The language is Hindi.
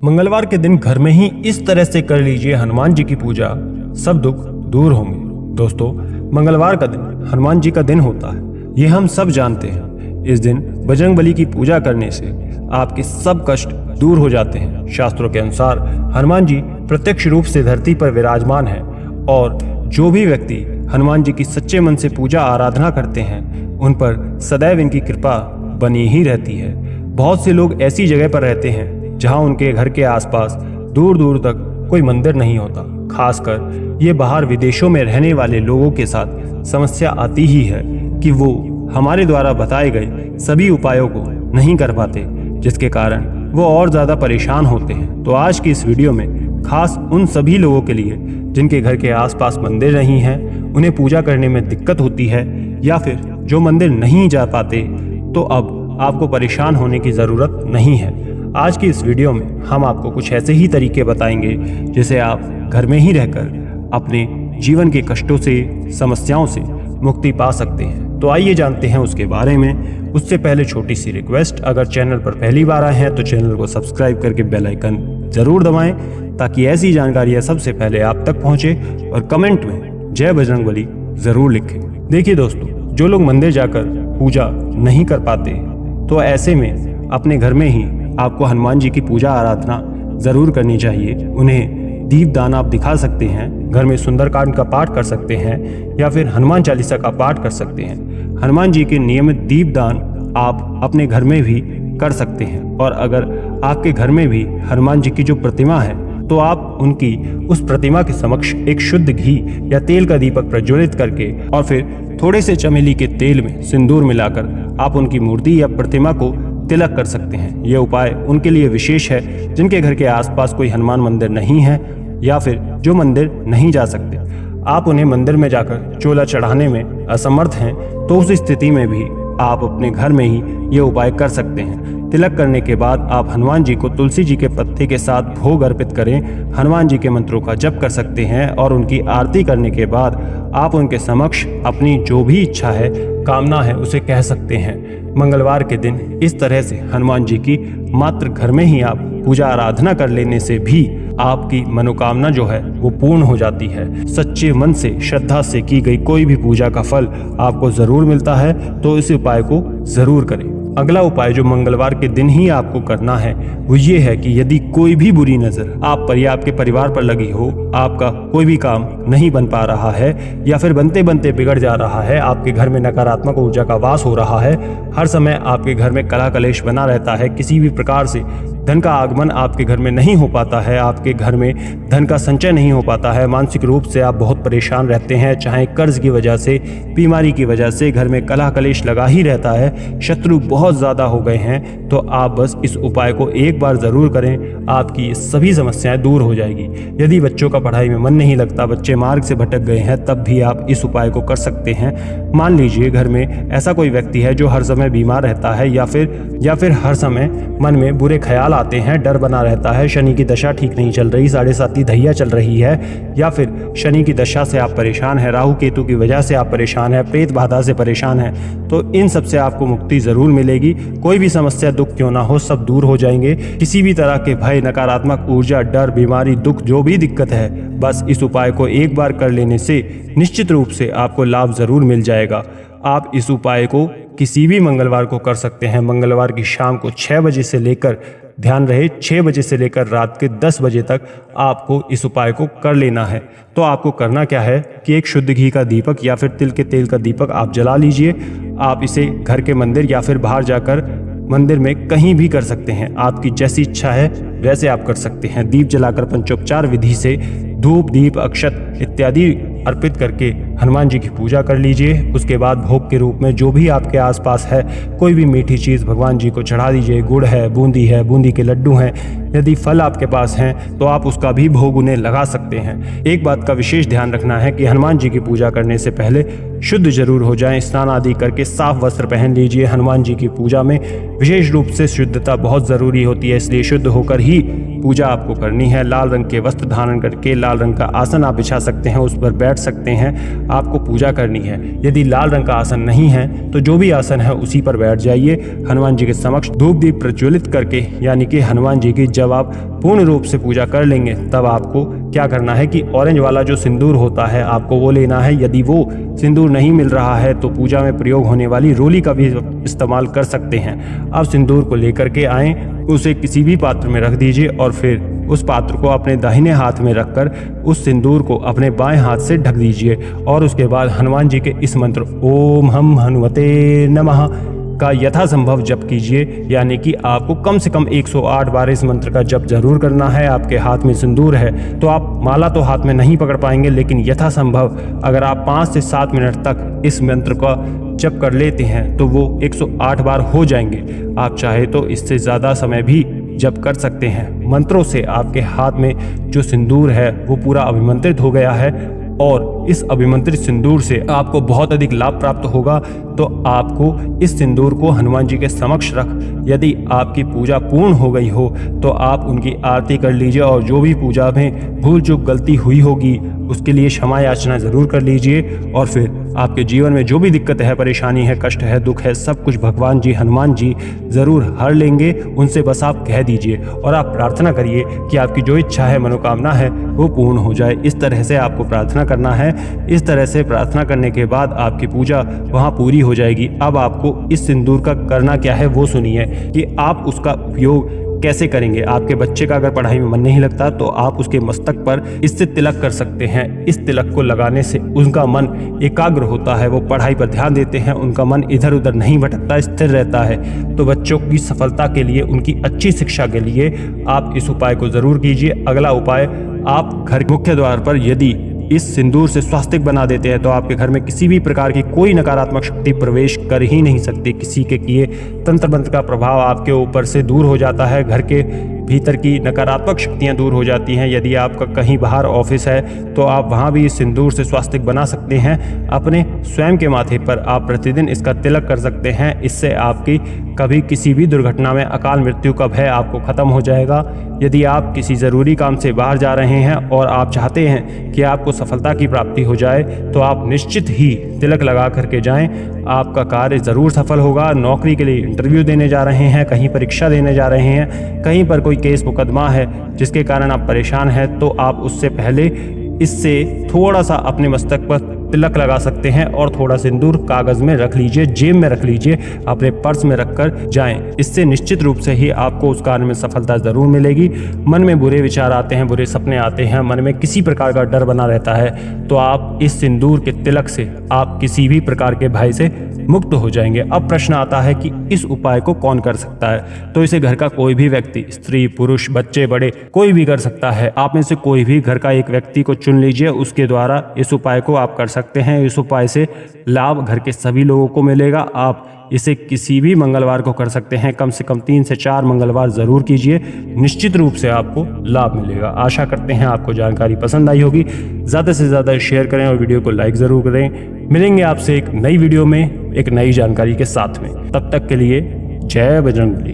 मंगलवार के दिन घर में ही इस तरह से कर लीजिए हनुमान जी की पूजा, सब दुख दूर होंगे। दोस्तों, मंगलवार का दिन हनुमान जी का दिन होता है, ये हम सब जानते हैं। इस दिन बजरंगबली की पूजा करने से आपके सब कष्ट दूर हो जाते हैं। शास्त्रों के अनुसार हनुमान जी प्रत्यक्ष रूप से धरती पर विराजमान हैं और जो भी व्यक्ति हनुमान जी की सच्चे मन से पूजा आराधना करते हैं उन पर सदैव इनकी कृपा बनी ही रहती है। बहुत से लोग ऐसी जगह पर रहते हैं जहां उनके घर के आसपास दूर दूर तक कोई मंदिर नहीं होता। खासकर ये बाहर विदेशों में रहने वाले लोगों के साथ समस्या आती ही है कि वो हमारे द्वारा बताए गए सभी उपायों को नहीं कर पाते, जिसके कारण वो और ज़्यादा परेशान होते हैं। तो आज की इस वीडियो में खास उन सभी लोगों के लिए जिनके घर के आसपास मंदिर नहीं है, उन्हें पूजा करने में दिक्कत होती है, या फिर जो मंदिर नहीं जा पाते, तो अब आपको परेशान होने की ज़रूरत नहीं है। आज की इस वीडियो में हम आपको कुछ ऐसे ही तरीके बताएंगे जिसे आप घर में ही रहकर अपने जीवन के कष्टों से, समस्याओं से मुक्ति पा सकते हैं। तो आइए जानते हैं उसके बारे में। उससे पहले छोटी सी रिक्वेस्ट, अगर चैनल पर पहली बार आए हैं तो चैनल को सब्सक्राइब करके बेल आइकन जरूर दबाएं ताकि ऐसी जानकारियां सबसे पहले आप तक पहुंचे, और कमेंट में जय बजरंगबली जरूर लिखें। देखिए दोस्तों, जो लोग मंदिर जाकर पूजा नहीं कर पाते, तो ऐसे में अपने घर में ही आपको हनुमान जी की पूजा आराधना जरूर करनी चाहिए। उन्हें दीपदान आप दिखा सकते हैं, घर में सुंदरकांड का पाठ कर सकते हैं, या फिर हनुमान चालीसा का पाठ कर सकते हैं। हनुमान जी के नियमित दीपदान आप अपने घर में भी कर सकते हैं। और अगर आपके घर में भी हनुमान जी की जो प्रतिमा है, तो आप उनकी उस प्रतिमा के समक्ष एक शुद्ध घी या तेल का दीपक प्रज्वलित करके और फिर थोड़े से चमेली के तेल में सिंदूर मिलाकर आप उनकी मूर्ति या प्रतिमा को तिलक कर सकते हैं। यह उपाय उनके लिए विशेष है जिनके घर के आसपास कोई हनुमान मंदिर नहीं है, या फिर जो मंदिर नहीं जा सकते। आप उन्हें मंदिर में जाकर चोला चढ़ाने में असमर्थ हैं, तो उस स्थिति में भी आप अपने घर में ही ये उपाय कर सकते हैं। तिलक करने के बाद आप हनुमान जी को तुलसी जी के पत्ते के साथ भोग अर्पित करें, हनुमान जी के मंत्रों का जप कर सकते हैं, और उनकी आरती करने के बाद आप उनके समक्ष अपनी जो भी इच्छा है, कामना है, उसे कह सकते हैं। मंगलवार के दिन इस तरह से हनुमान जी की मात्र घर में ही आप पूजा आराधना कर लेने से भी आपकी मनोकामना जो है वो पूर्ण हो जाती है। सच्चे मन से, श्रद्धा से की गई कोई भी पूजा का फल आपको जरूर मिलता है, तो इस उपाय को जरूर करें। अगला उपाय जो मंगलवार के दिन ही आपको करना है वो ये है कि यदि कोई भी बुरी नजर आप पर या आपके परिवार पर लगी हो, आपका कोई भी काम नहीं बन पा रहा है, या फिर बनते बनते बिगड़ जा रहा है, आपके घर में नकारात्मक ऊर्जा का वास हो रहा है, हर समय आपके घर में कलह कलेश बना रहता है, किसी भी प्रकार से धन का आगमन आपके घर में नहीं हो पाता है, आपके घर में धन का संचय नहीं हो पाता है, मानसिक रूप से आप बहुत परेशान रहते हैं, चाहे कर्ज की वजह से, बीमारी की वजह से, घर में कलह कलेश लगा ही रहता है, शत्रु बहुत ज़्यादा हो गए हैं, तो आप बस इस उपाय को एक बार ज़रूर करें, आपकी सभी समस्याएं दूर हो जाएगी। यदि बच्चों का पढ़ाई में मन नहीं लगता, बच्चे मार्ग से भटक गए हैं, तब भी आप इस उपाय को कर सकते हैं। मान लीजिए घर में ऐसा कोई व्यक्ति है जो हर समय बीमार रहता है, या फिर हर समय मन में बुरे ख्याल आते हैं, डर बना रहता है, शनि की दशा ठीक नहीं चल रही, 7.5 ढैया चल रही है, या फिर शनि की दशा से आप परेशान हैं, राहु केतु की वजह से आप परेशान हैं, प्रेत बाधा से परेशान हैं, तो इन सब से आपको मुक्ति जरूर मिलेगी। कोई भी समस्या, दुख क्यों ना हो, सब दूर हो जाएंगे। किसी भी तरह के भय, नकारात्मक ऊर्जा, डर, बीमारी, दुख, जो भी दिक्कत है, बस इस उपाय को एक बार कर लेने से निश्चित रूप से आपको लाभ जरूर मिल जाएगा। आप इस उपाय को किसी भी मंगलवार को कर सकते हैं। मंगलवार की शाम को 6 बजे से लेकर, ध्यान रहे 6 बजे से लेकर रात के 10 बजे तक आपको इस उपाय को कर लेना है। तो आपको करना क्या है कि एक शुद्ध घी का दीपक या फिर तिल के तेल का दीपक आप जला लीजिए। आप इसे घर के मंदिर या फिर बाहर जाकर मंदिर में कहीं भी कर सकते हैं, आपकी जैसी इच्छा है वैसे आप कर सकते हैं। दीप जलाकर पंचोपचार विधि से धूप, दीप, अक्षत इत्यादि अर्पित करके हनुमान जी की पूजा कर लीजिए। उसके बाद भोग के रूप में जो भी आपके आसपास है, कोई भी मीठी चीज़ भगवान जी को चढ़ा दीजिए। गुड़ है, बूंदी के लड्डू हैं, यदि फल आपके पास हैं तो आप उसका भी भोग उन्हें लगा सकते हैं। एक बात का विशेष ध्यान रखना है कि हनुमान जी की पूजा करने से पहले शुद्ध जरूर हो जाएं, स्नान आदि करके साफ वस्त्र पहन लीजिए। हनुमान जी की पूजा में विशेष रूप से शुद्धता बहुत ज़रूरी होती है, इसलिए शुद्ध होकर ही पूजा आपको करनी है। लाल रंग के वस्त्र धारण करके लाल रंग का आसन आप बिछा सकते हैं, उस पर बैठ सकते हैं। आपको पूजा करनी है। यदि लाल रंग का आसन नहीं है तो जो भी आसन है उसी पर बैठ जाइए। हनुमान जी के समक्ष धूप दीप प्रज्वलित करके, यानी कि हनुमान जी की जब आप पूर्ण रूप से पूजा कर लेंगे तब आपको क्या करना है कि ऑरेंज वाला जो सिंदूर होता है आपको वो लेना है। यदि वो सिंदूर नहीं मिल रहा है तो पूजा में प्रयोग होने वाली रोली का भी इस्तेमाल कर सकते हैं। अब सिंदूर को लेकर के आए, उसे किसी भी पात्र में रख दीजिए और फिर उस पात्र को अपने दाहिने हाथ में रखकर उस सिंदूर को अपने बाएं हाथ से ढक दीजिए और उसके बाद हनुमान जी के इस मंत्र ओम हम हनुमते नमः का यथासंभव जप कीजिए। यानी कि आपको कम से कम 108 बार इस मंत्र का जप जरूर करना है। आपके हाथ में सिंदूर है तो आप माला तो हाथ में नहीं पकड़ पाएंगे, लेकिन यथासंभव अगर आप 5 से 7 मिनट तक इस मंत्र का जप कर लेते हैं तो वो 108 बार हो जाएंगे। आप चाहे तो इससे ज़्यादा समय भी जप कर सकते हैं। मंत्रों से आपके हाथ में जो सिंदूर है वो पूरा अभिमंत्रित हो गया है और इस अभिमंत्रित सिंदूर से आपको बहुत अधिक लाभ प्राप्त होगा। तो आपको इस सिंदूर को हनुमान जी के समक्ष रख, यदि आपकी पूजा पूर्ण हो गई हो तो आप उनकी आरती कर लीजिए और जो भी पूजा में भूल चूक गलती हुई होगी उसके लिए क्षमा याचना जरूर कर लीजिए। और फिर आपके जीवन में जो भी दिक्कत है, परेशानी है, कष्ट है, दुख है, सब कुछ भगवान जी हनुमान जी जरूर हर लेंगे। उनसे बस आप कह दीजिए और आप प्रार्थना करिए कि आपकी जो इच्छा है, मनोकामना है वो पूर्ण हो जाए। इस तरह से आपको प्रार्थना करना है। इस तरह से प्रार्थना करने के बाद आपकी पूजा वहाँ पूरी हो जाएगी। अब आपको इस सिंदूर का करना क्या है वो सुनिए कि आप उसका उपयोग कैसे करेंगे। आपके बच्चे का अगर पढ़ाई में मन नहीं लगता तो आप उसके मस्तक पर इससे तिलक कर सकते हैं। इस तिलक को लगाने से उनका मन एकाग्र होता है, वो पढ़ाई पर ध्यान देते हैं, उनका मन इधर उधर नहीं भटकता, स्थिर रहता है। तो बच्चों की सफलता के लिए, उनकी अच्छी शिक्षा के लिए आप इस उपाय को जरूर कीजिए। अगला उपाय, आप घर के मुख्य द्वार पर यदि इस सिंदूर से स्वास्तिक बना देते हैं तो आपके घर में किसी भी प्रकार की कोई नकारात्मक शक्ति प्रवेश कर ही नहीं सकती। किसी के किए तंत्र मंत्र का प्रभाव आपके ऊपर से दूर हो जाता है, घर के भीतर की नकारात्मक शक्तियां दूर हो जाती हैं। यदि आपका कहीं बाहर ऑफिस है तो आप वहां भी इस सिंदूर से स्वास्तिक बना सकते हैं। अपने स्वयं के माथे पर आप प्रतिदिन इसका तिलक कर सकते हैं। इससे आपकी कभी किसी भी दुर्घटना में अकाल मृत्यु का भय आपको खत्म हो जाएगा। यदि आप किसी ज़रूरी काम से बाहर जा रहे हैं और आप चाहते हैं कि आपको सफलता की प्राप्ति हो जाए तो आप निश्चित ही तिलक लगा करके जाएं। आपका कार्य ज़रूर सफल होगा। नौकरी के लिए इंटरव्यू देने जा रहे हैं, कहीं परीक्षा देने जा रहे हैं, कहीं पर कोई केस मुकदमा है जिसके कारण आप परेशान हैं, तो आप उससे पहले इससे थोड़ा सा अपने मस्तक पर तिलक लगा सकते हैं और थोड़ा सिंदूर कागज में रख लीजिए, जेब में रख लीजिए, अपने पर्स में रखकर जाएं। इससे निश्चित रूप से ही आपको उस कार्य में सफलता जरूर मिलेगी। मन में बुरे विचार आते हैं, बुरे सपने आते हैं, मन में किसी प्रकार का डर बना रहता है, तो आप इस सिंदूर के तिलक से आप किसी भी प्रकार के भय से मुक्त हो जाएंगे। अब प्रश्न आता है कि इस उपाय को कौन कर सकता है? तो इसे घर का कोई भी व्यक्ति, स्त्री, पुरुष, बच्चे, बड़े, कोई भी कर सकता है। आप में से कोई भी घर का एक व्यक्ति को चुन लीजिए, उसके द्वारा इस उपाय को आप कर सकते हैं। इस उपाय से लाभ घर के सभी लोगों को मिलेगा। आप इसे किसी भी मंगलवार को कर सकते हैं। कम से कम 3 से 4 मंगलवार जरूर कीजिए, निश्चित रूप से आपको लाभ मिलेगा। आशा करते हैं आपको जानकारी पसंद आई होगी। ज़्यादा से ज़्यादा शेयर करें और वीडियो को लाइक ज़रूर करें। मिलेंगे आपसे एक नई वीडियो में एक नई जानकारी के साथ में। तब तक के लिए जय बजरंगबली।